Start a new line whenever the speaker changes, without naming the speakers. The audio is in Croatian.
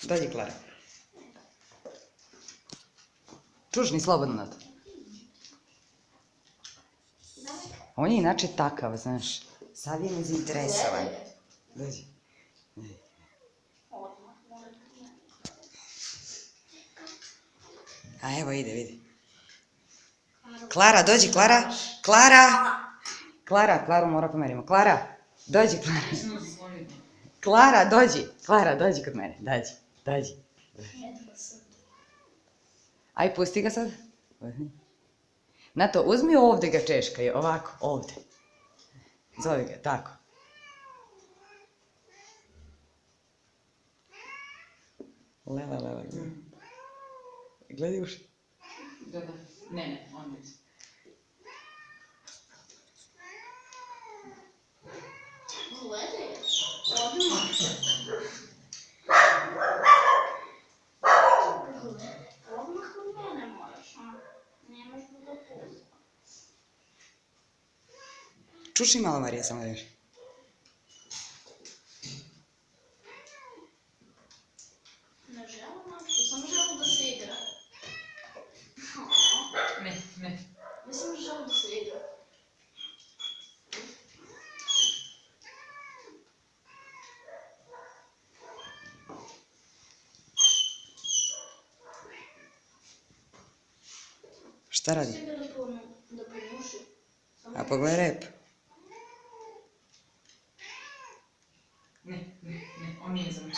Dođi, Klara. Čužni slobodno na to. On je inače takav, znaš. Sad je nezainteresovan. Dođi. A evo ide, vidi. Klara, dođi, Klara. Klara, Klaru mora pomerimo. Klara, dođi, Klara. Klara, dođi. Klara, dođi kod mene. Dođi. Aj, pusti ga sad. Nato, uzmi ovdje ga češkaj, ovako, ovdje. Zovi ga, tako. Lela. Gledaj uši.
Da. Ne, on je.
Gledaj, odmah. Odmah kod mene moraš, a? Nemaš da pusti.
Čuši malo, Marija, samo još.
Ne želim nešto, samo želim da se igra.
Ne.
Mislim da želim da se igra.
Šta radi?
Sebe da pomuši.
A pogledaj rep.
Ne, on nije za me.